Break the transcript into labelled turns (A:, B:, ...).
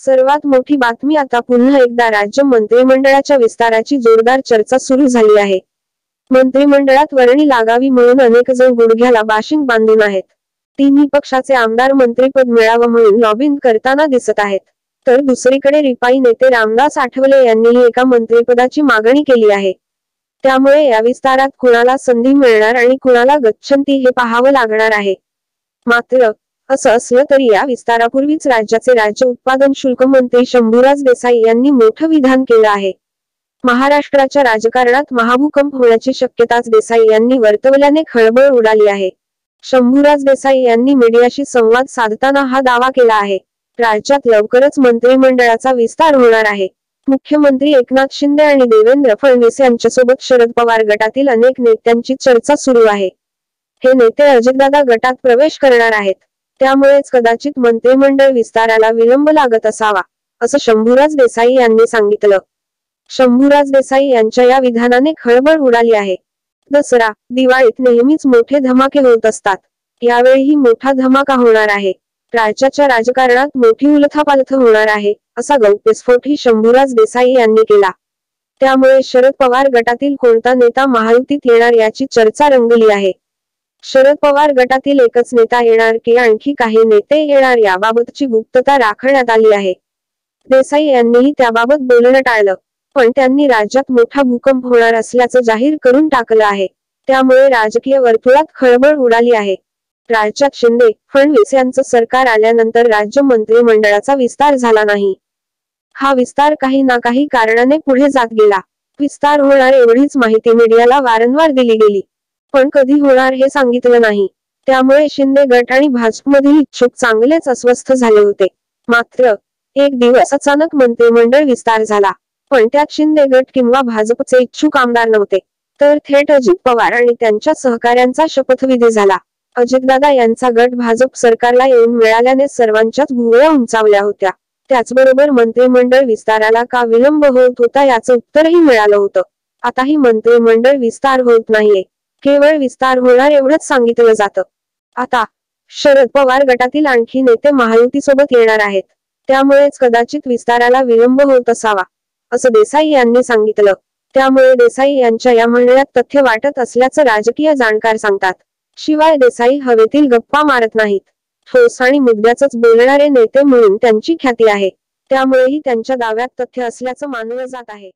A: सर्वात मोठी बातमी आता पुन्हा एकदा राज्य मंत्रिमंडळाच्या विस्ताराची जोरदार चर्चा सुरू झाली आहे. मंत्रिमंडळात वर्णी लागावी म्हणून अनेक जण गुडघ्याला बाशिंग बांधून आहेत. तिन्ही पक्षाचे आमदार मंत्रिपद मिळावं म्हणून लॉबिंग करताना दिसत आहेत. तर दुसरीकडे रिपाई नेते रामदास आठवले यांनीही एका मंत्रिपदाची मागणी केली आहे. त्यामुळे या विस्तारात कुणाला संधी मिळणार आणि कुणाला गच्छंती हे पाहावं लागणार आहे. मात्र असं असलं तरी या विस्तारापूर्वीच राज्याचे राज्य उत्पादन शुल्क मंत्री शंभूराज देसाई यांनी मोठं विधान केलं आहे. महाराष्ट्राच्या राजकारणात महाभूकंप होण्याची शक्यताच देसाई यांनी वर्तवल्याने खळबळ उडाली आहे. शंभूराज देसाई यांनी मीडियाशी संवाद साधताना हा दावा केला आहे. राज्यात लवकरच मंत्रिमंडळाचा विस्तार होणार आहे. मुख्यमंत्री एकनाथ शिंदे आणि देवेंद्र फडणवीस यांच्यासोबत शरद पवार गटातील अनेक नेत्यांची चर्चा सुरू आहे. हे नेते अजितदादा गटात प्रवेश करणार आहेत. त्यामुळेच कदाचित मंत्रिमंडळ विस्ताराला विलंब लागत असावा, असं शंभूराज देसाई यांनी सांगितलं. शंभूराज देसाई यांच्या या विधानाने खळबळ उडाली आहे. दसरा, दिवाळीत नेहमीच मोठे धमाके होत असतात. यावेळीही मोठा धमाका होणार आहे. राज्याच्या राजकारणात मोठी उलथापालथ होणार आहे, असा गौप्यस्फोटही शंभूराज देसाई यांनी केला. त्यामुळे शरद पवार गटातील कोणता नेता महायुतीत येणार याची चर्चा रंगली आहे. शरद पवार गटातील एकच नेता येणार की आणखी काही नेते येणार याबाबतची गुप्तता राखण्यात आली आहे. देसाई यांनीही त्याबाबत बोलणं टाळलं, पण त्यांनी राज्यात मोठा भूकंप होणार असल्याचं जाहीर करून टाकलं आहे. त्यामुळे राजकीय वर्तुळात खळबळ उडाली आहे. राज्यात शिंदे फडणवीस यांचं सरकार आल्यानंतर राज्य मंत्रिमंडळाचा विस्तार झाला नाही. हा विस्तार काही ना काही कारणाने पुढे जात गेला. विस्तार होणार एवढीच माहिती मीडियाला वारंवार दिली गेली, पण कधी होणार हे सांगितलं नाही. त्यामुळे शिंदे गट आणि भाजपमधील इच्छुक चांगलेच अस्वस्थ झाले होते. मात्र एक दिवस अचानक मंत्रिमंडळ विस्तार झाला, पण त्यात शिंदे गट किंवा भाजपचे इच्छुक आमदार नव्हते, तर थेट अजित पवार आणि त्यांच्या सहकाऱ्यांचा शपथविधी झाला. अजितदादा यांचा गट भाजप सरकारला येऊन मिळाल्याने सर्वांच्याच भुवया उंचावल्या होत्या. त्याचबरोबर मंत्रिमंडळ विस्ताराला का विलंब होत होता याचं उत्तरही मिळालं होतं. आताही मंत्रिमंडळ विस्तार होत नाहीये, केवळ विस्तार होणार एवढंच सांगितलं जातं. आता शरद पवार गटातील आणखी नेते महायुतीसोबत येणार आहेत. त्यामुळेच कदाचित विस्ताराला विलंब होत असावा, असं देसाई यांनी सांगितलं. त्यामुळे देसाई यांच्या या म्हणण्यात तथ्य वाटत असल्याचं राजकीय जाणकार सांगतात. शिवाय देसाई हवेतील गप्पा मारत नाहीत. ठोस आणि मुद्द्याचंच बोलणारे नेते म्हणून त्यांची ख्याती आहे. त्यामुळेही त्यांच्या दाव्यात तथ्य असल्याचं मानलं जात आहे.